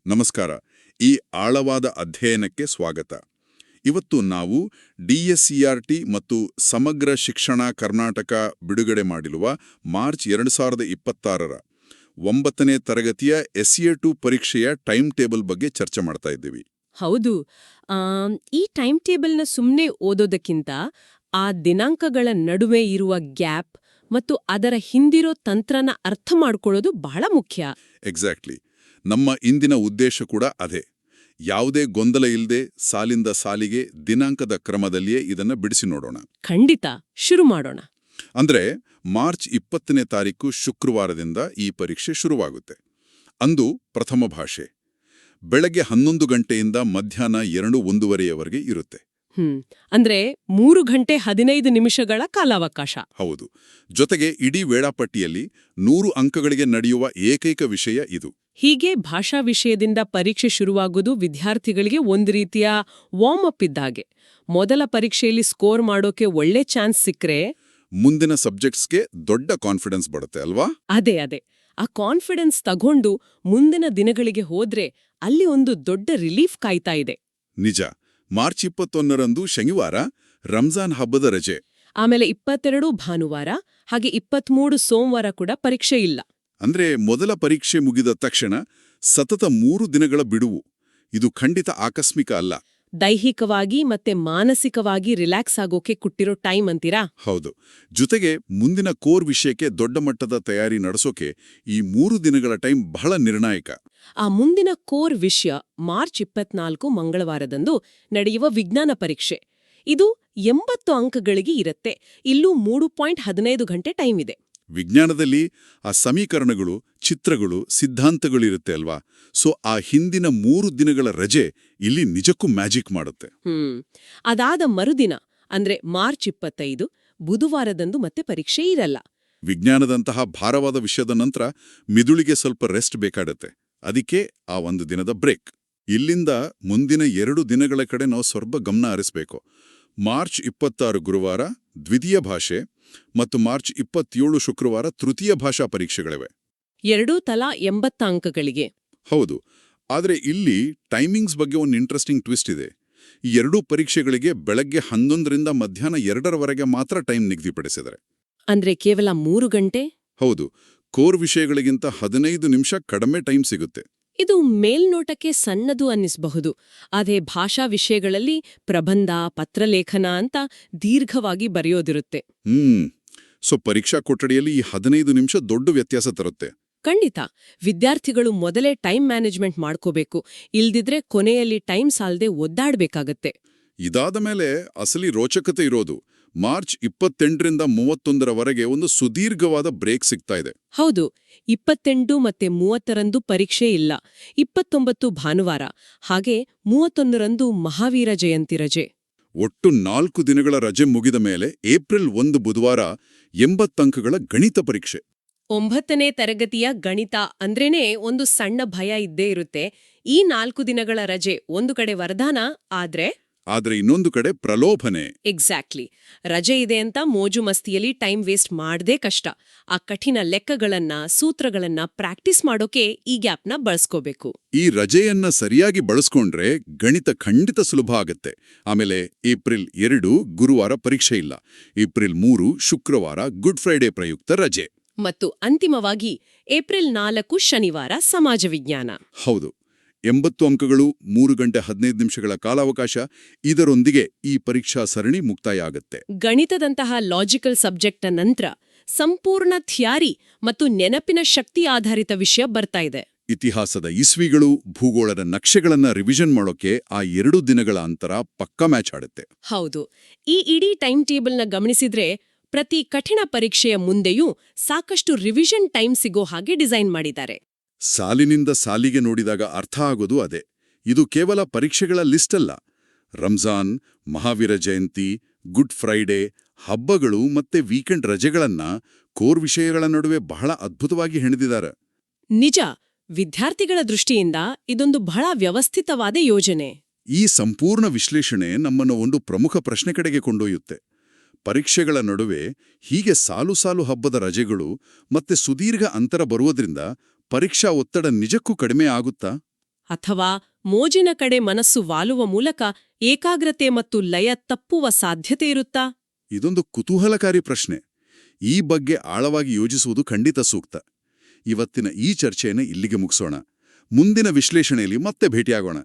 ನಮಸ್ಕಾರ. ಈ ಆಳವಾದ ಅಧ್ಯಯನಕ್ಕೆ ಸ್ವಾಗತ. ಇವತ್ತು ನಾವು DSCRT ಮತ್ತು ಸಮಗ್ರ ಶಿಕ್ಷಣ ಕರ್ನಾಟಕ ಬಿಡುಗಡೆ ಮಾಡಿರುವ ಮಾರ್ಚ್ 2026ರ 9ನೇ ತರಗತಿಯ SA2 ಪರೀಕ್ಷೆಯ ಟೈಮ್ ಟೇಬಲ್ ಬಗ್ಗೆ ಚರ್ಚೆ ಮಾಡ್ತಾ ಇದ್ದೀವಿ. ಹೌದು. ಈ ಟೈಮ್ ಟೇಬಲ್ನ ಸುಮ್ಮನೆ ಓದೋದಕ್ಕಿಂತ ಆ ದಿನಾಂಕಗಳ ನಡುವೆ ಇರುವ ಗ್ಯಾಪ್ ಮತ್ತು ಅದರ ಹಿಂದಿರೋ ತಂತ್ರನ ಅರ್ಥ ಮಾಡ್ಕೊಳ್ಳೋದು ಬಹಳ ಮುಖ್ಯ. ಎಕ್ಸಾಕ್ಟ್ಲಿ. ನಮ್ಮ ಇಂದಿನ ಉದ್ದೇಶ ಕೂಡ ಅದೇ. ಯಾವುದೇ ಗೊಂದಲ ಇಲ್ಲದೆ ಸಾಲಿಂದ ಸಾಲಿಗೆ ದಿನಾಂಕದ ಕ್ರಮದಲ್ಲಿಯೇ ಇದನ್ನ ಬಿಡಿಸಿ ನೋಡೋಣ. ಖಂಡಿತ, ಶುರು ಮಾಡೋಣ. ಅಂದ್ರೆ ಮಾರ್ಚ್ 20ನೇ ತಾರೀಕು ಶುಕ್ರವಾರದಿಂದ ಈ ಪರೀಕ್ಷೆ ಶುರುವಾಗುತ್ತೆ. ಅಂದು ಪ್ರಥಮ ಭಾಷೆ ಬೆಳಗ್ಗೆ 11 ಗಂಟೆಯಿಂದ ಮಧ್ಯಾಹ್ನ 2:01ವರೆಗೆ ಇರುತ್ತೆ. ಅಂದ್ರೆ 3 ಗಂಟೆ 15 ನಿಮಿಷಗಳ ಕಾಲಾವಕಾಶ. ಹೌದು. ಜೊತೆಗೆ ಇಡೀ ವೇಳಾಪಟ್ಟಿಯಲ್ಲಿ 100 ಅಂಕಗಳಿಗೆ ನಡೆಯುವ ಏಕೈಕ ವಿಷಯ ಇದು. ಹೀಗೆ ಭಾಷಾ ವಿಷಯದಿಂದ ಪರೀಕ್ಷೆ ಶುರುವಾಗುವುದು ವಿದ್ಯಾರ್ಥಿಗಳಿಗೆ ಒಂದು ರೀತಿಯ ವಾರ್ಮ್ ಅಪ್ ಇದ್ದಾಗೆ. ಮೊದಲ ಪರೀಕ್ಷೆಯಲ್ಲಿ ಸ್ಕೋರ್ ಮಾಡೋಕೆ ಒಳ್ಳೆ ಚಾನ್ಸ್ ಸಿಕ್ಕ್ರೆ ಮುಂದಿನ ಸಬ್ಜೆಕ್ಟ್ಸ್ಗೆ ದೊಡ್ಡ ಕಾನ್ಫಿಡೆನ್ಸ್ ಬರುತ್ತೆ ಅಲ್ವಾ? ಅದೇ. ಆ ಕಾನ್ಫಿಡೆನ್ಸ್ ತಗೊಂಡು ಮುಂದಿನ ದಿನಗಳಿಗೆ ಹೋದ್ರೆ ಅಲ್ಲಿ ಒಂದು ದೊಡ್ಡ ರಿಲೀಫ್ ಕಾಯ್ತಾ ಇದೆ. ನಿಜ. ಮಾರ್ಚ್ 21ರಂದು ಶನಿವಾರ ರಂಜಾನ್ ಹಬ್ಬದ ರಜೆ. ಆಮೇಲೆ 22 ಭಾನುವಾರ, ಹಾಗೆ 23 ಸೋಮವಾರ ಕೂಡ ಪರೀಕ್ಷೆ ಇಲ್ಲ. ಅಂದ್ರೆ ಮೊದಲ ಪರೀಕ್ಷೆ ಮುಗಿದ ತಕ್ಷಣ ಸತತ 3 ದಿನಗಳ ಬಿಡುವು. ಇದು ಖಂಡಿತ ಆಕಸ್ಮಿಕ ಅಲ್ಲ. ದೈಹಿಕವಾಗಿ ಮತ್ತೆ ಮಾನಸಿಕವಾಗಿ ರಿಲ್ಯಾಕ್ಸ್ ಆಗೋಕೆ ಕೊಟ್ಟಿರೋ ಟೈಮ್ ಅಂತೀರಾ? ಹೌದು. ಜೊತೆಗೆ ಮುಂದಿನ ಕೋರ್ ವಿಷಯಕ್ಕೆ ದೊಡ್ಡ ಮಟ್ಟದ ತಯಾರಿ ನಡೆಸೋಕೆ ಈ 3 ದಿನಗಳ ಟೈಮ್ ಬಹಳ ನಿರ್ಣಾಯಕ. ಆ ಮುಂದಿನ ಕೋರ್ ವಿಷಯ ಮಾರ್ಚ್ 24 ಮಂಗಳವಾರದಂದು ನಡೆಯುವ ವಿಜ್ಞಾನ ಪರೀಕ್ಷೆ. ಇದು 80 ಅಂಕಗಳಿಗೆ ಇರುತ್ತೆ. ಇಲ್ಲೂ 3.15 ಗಂಟೆ ಟೈಮ್ ಇದೆ. ವಿಜ್ಞಾನದಲ್ಲಿ ಆ ಸಮೀಕರಣಗಳು, ಚಿತ್ರಗಳು, ಸಿದ್ಧಾಂತಗಳಿರುತ್ತೆ ಅಲ್ವಾ? ಸೊ ಆ ಹಿಂದಿನ 3 ದಿನಗಳ ರಜೆ ಇಲ್ಲಿ ನಿಜಕ್ಕೂ ಮ್ಯಾಜಿಕ್ ಮಾಡುತ್ತೆ. ಅದಾದ ಮರುದಿನ ಅಂದ್ರೆ ಮಾರ್ಚ್ 25 ಬುಧವಾರದಂದು ಮತ್ತೆ ಪರೀಕ್ಷೆ ಇರಲ್ಲ. ವಿಜ್ಞಾನದಂತಹ ಭಾರವಾದ ವಿಷಯದ ನಂತರ ಮಿದುಳಿಗೆ ಸ್ವಲ್ಪ ರೆಸ್ಟ್ ಬೇಕಾಡತ್ತೆ. ಅದಕ್ಕೆ ಆ 1 ದಿನದ ಬ್ರೇಕ್. ಇಲ್ಲಿಂದ ಮುಂದಿನ 2 ದಿನಗಳ ಕಡೆ ನಾವು ಸ್ವಲ್ಪ ಗಮನ ಹರಿಸಬೇಕು. ಮಾರ್ಚ್ 26 ಗುರುವಾರ ದ್ವಿತೀಯ ಭಾಷೆ ಮತ್ತು ಮಾರ್ಚ್ 27 ಶುಕ್ರವಾರ ತೃತೀಯ ಭಾಷಾ ಪರೀಕ್ಷೆಗಳಿವೆ. ಎರಡೂ ತಲಾ 80 ಅಂಕಗಳಿಗೆ. ಹೌದು. ಆದರೆ ಇಲ್ಲಿ ಟೈಮಿಂಗ್ಸ್ ಬಗ್ಗೆ ಒಂದು ಇಂಟ್ರೆಸ್ಟಿಂಗ್ ಟ್ವಿಸ್ಟ್ ಇದೆ. ಈ 2 ಪರೀಕ್ಷೆಗಳಿಗೆ ಬೆಳಗ್ಗೆ 11ರಿಂದ ಮಧ್ಯಾಹ್ನ 2ರವರೆಗೆ ಮಾತ್ರ ಟೈಮ್ ನಿಗದಿಪಡಿಸಿದ್ದಾರೆ. ಅಂದ್ರೆ ಕೇವಲ 3 ಗಂಟೆ? ಹೌದು. ಕೋರ್ ವಿಷಯಗಳಿಗಿಂತ 15 ನಿಮಿಷ ಕಡಿಮೆ ಟೈಮ್ ಸಿಗುತ್ತೆ. ಇದು ಮೇಲ್ನೋಟಕ್ಕೆ ಸಣ್ಣದು ಅನ್ನಿಸಬಹುದು. ಆದರೆ ಭಾಷಾ ವಿಷಯಗಳಲ್ಲಿ ಪ್ರಬಂಧ, ಪತ್ರಲೇಖನ ಅಂತ ದೀರ್ಘವಾಗಿ ಬರೆಯೋದಿರುತ್ತೆ. ಸೊ ಪರೀಕ್ಷಾ ಕೊಠಡಿಯಲ್ಲಿ ಈ 15 ನಿಮಿಷ ದೊಡ್ಡ ವ್ಯತ್ಯಾಸ ತರುತ್ತೆ. ಖಂಡಿತ. ವಿದ್ಯಾರ್ಥಿಗಳು ಮೊದಲೇ ಟೈಮ್ ಮ್ಯಾನೇಜ್ಮೆಂಟ್ ಮಾಡ್ಕೋಬೇಕು. ಇಲ್ದಿದ್ರೆ ಕೊನೆಯಲ್ಲಿ ಟೈಮ್ ಸಾಲ್ದೆ ಒದ್ದಾಡ್ಬೇಕಾಗತ್ತೆ. ಇದಾದ ಮೇಲೆ ಅಸಲಿ ರೋಚಕತೆ ಇರೋದು ಮಾರ್ಚ್ 28ರಿಂದ 31ರವರೆಗೆ ಒಂದು ಸುದೀರ್ಘವಾದ ಬ್ರೇಕ್ ಸಿಗ್ತಾ ಇದೆ. ಹೌದು. 28 ಮತ್ತೆ 30ರಂದು ಪರೀಕ್ಷೆ ಇಲ್ಲ. 29 ಭಾನುವಾರ, ಹಾಗೆ 31ರಂದು ಮಹಾವೀರ ಜಯಂತಿ ರಜೆ. ಒಟ್ಟು 4 ದಿನಗಳ ರಜೆ ಮುಗಿದ ಮೇಲೆ ಏಪ್ರಿಲ್ 1 ಬುಧವಾರ 80 ಅಂಕಗಳ ಗಣಿತ ಪರೀಕ್ಷೆ. 9ನೇ ತರಗತಿಯ ಗಣಿತ ಅಂದ್ರೇನೆ ಒಂದು ಸಣ್ಣ ಭಯ ಇದ್ದೇ ಇರುತ್ತೆ. ಈ 4 ದಿನಗಳ ರಜೆ ಒಂದು ಕಡೆ ವರದಾನ, ಆದ್ರೆ ಇನ್ನೊಂದು ಕಡೆ ಪ್ರಲೋಭನೆ. ಎಕ್ಸಾಕ್ಟ್ಲಿ. ರಜೆ ಇದೆ ಅಂತ ಮೋಜು ಮಸ್ತಿಯಲ್ಲಿ ಟೈಮ್ ವೇಸ್ಟ್ ಮಾಡದೇ ಕಷ್ಟ. ಆ ಕಠಿಣ ಲೆಕ್ಕಗಳನ್ನ, ಸೂತ್ರಗಳನ್ನ ಪ್ರಾಕ್ಟೀಸ್ ಮಾಡೋಕೆ ಈ ಗ್ಯಾಪ್ನ ಬಳಸ್ಕೋಬೇಕು. ಈ ರಜೆಯನ್ನ ಸರಿಯಾಗಿ ಬಳಸ್ಕೊಂಡ್ರೆ ಗಣಿತ ಖಂಡಿತ ಸುಲಭ ಆಗತ್ತೆ. ಆಮೇಲೆ ಏಪ್ರಿಲ್ 2 ಗುರುವಾರ ಪರೀಕ್ಷೆ ಇಲ್ಲ. ಏಪ್ರಿಲ್ 3 ಶುಕ್ರವಾರ ಗುಡ್ ಫ್ರೈಡೇ ಪ್ರಯುಕ್ತ ರಜೆ. ಮತ್ತು ಅಂತಿಮವಾಗಿ ಏಪ್ರಿಲ್ 4 ಶನಿವಾರ ಸಮಾಜ ವಿಜ್ಞಾನ. ಹೌದು. 80 ಅಂಕಗಳು, 3 ಗಂಟೆ 15 ನಿಮಿಷಗಳ ಕಾಲಾವಕಾಶ. ಇದರೊಂದಿಗೆ ಈ ಪರೀಕ್ಷಾ ಸರಣಿ ಮುಕ್ತಾಯ ಆಗತ್ತೆ. ಗಣಿತದಂತಹ ಲಾಜಿಕಲ್ ಸಬ್ಜೆಕ್ಟ್ ನಂತರ ಸಂಪೂರ್ಣ ಥಿಯರಿ ಮತ್ತು ನೆನಪಿನ ಶಕ್ತಿ ಆಧಾರಿತ ವಿಷಯ ಬರ್ತಾ ಇದೆ. ಇತಿಹಾಸದ ಇಸ್ವಿಗಳು, ಭೂಗೋಳದ ನಕ್ಷೆಗಳನ್ನ ರಿವಿಷನ್ ಮಾಡೋಕೆ ಆ 2 ದಿನಗಳ ಅಂತರ ಪಕ್ಕಾ ಮ್ಯಾಚ್ ಆಡುತ್ತೆ. ಹೌದು. ಈ ಇಡೀ ಟೈಮ್ ಟೇಬಲ್ನ ಗಮನಿಸಿದ್ರೆ ಪ್ರತಿ ಕಠಿಣ ಪರೀಕ್ಷೆಯ ಮುಂದೆಯೂ ಸಾಕಷ್ಟು ರಿವಿಷನ್ ಟೈಮ್ ಸಿಗೋ ಹಾಗೆ ಡಿಸೈನ್ ಮಾಡಿದ್ದಾರೆ. ಸಾಲಿನಿಂದ ಸಾಲಿಗೆ ನೋಡಿದಾಗ ಅರ್ಥ ಆಗೋದು ಅದೇ. ಇದು ಕೇವಲ ಪರೀಕ್ಷೆಗಳ ಲಿಸ್ಟ್ ಅಲ್ಲ. ರಂಜಾನ್, ಮಹಾವೀರ ಜಯಂತಿ, ಗುಡ್ ಫ್ರೈಡೇ, ಹಬ್ಬಗಳು ಮತ್ತೆ ವೀಕೆಂಡ್ ರಜೆಗಳನ್ನ ಕೋರ್ ವಿಷಯಗಳ ನಡುವೆ ಬಹಳ ಅದ್ಭುತವಾಗಿ ಹೆಣೆದಿದ್ದಾರೆ. ನಿಜ. ವಿದ್ಯಾರ್ಥಿಗಳ ದೃಷ್ಟಿಯಿಂದ ಇದೊಂದು ಬಹಳ ವ್ಯವಸ್ಥಿತವಾದ ಯೋಜನೆ. ಈ ಸಂಪೂರ್ಣ ವಿಶ್ಲೇಷಣೆ ನಮ್ಮನ್ನು ಒಂದು ಪ್ರಮುಖ ಪ್ರಶ್ನೆ ಕಡೆಗೆ ಕೊಂಡೊಯ್ಯುತ್ತೆ. ಪರೀಕ್ಷೆಗಳ ನಡುವೆ ಹೀಗೆ ಸಾಲು ಸಾಲು ಹಬ್ಬದ ರಜೆಗಳು ಮತ್ತೆ ಸುದೀರ್ಘ ಅಂತರ ಬರುವುದರಿಂದ ಪರೀಕ್ಷಾ ಒತ್ತಡ ನಿಜಕ್ಕೂ ಕಡಿಮೆ ಆಗುತ್ತಾ? ಅಥವಾ ಮೋಜಿನ ಕಡೆ ಮನಸ್ಸು ವಾಲುವ ಮೂಲಕ ಏಕಾಗ್ರತೆ ಮತ್ತು ಲಯ ತಪ್ಪುವ ಸಾಧ್ಯತೆ ಇರುತ್ತಾ? ಇದೊಂದು ಕುತೂಹಲಕಾರಿ ಪ್ರಶ್ನೆ. ಈ ಬಗ್ಗೆ ಆಳವಾಗಿ ಯೋಚಿಸುವುದು ಖಂಡಿತ ಸೂಕ್ತ. ಇವತ್ತಿನ ಈ ಚರ್ಚೆಯನ್ನು ಇಲ್ಲಿಗೆ ಮುಗಿಸೋಣ. ಮುಂದಿನ ವಿಶ್ಲೇಷಣೆಯಲ್ಲಿ ಮತ್ತೆ ಭೇಟಿಯಾಗೋಣ.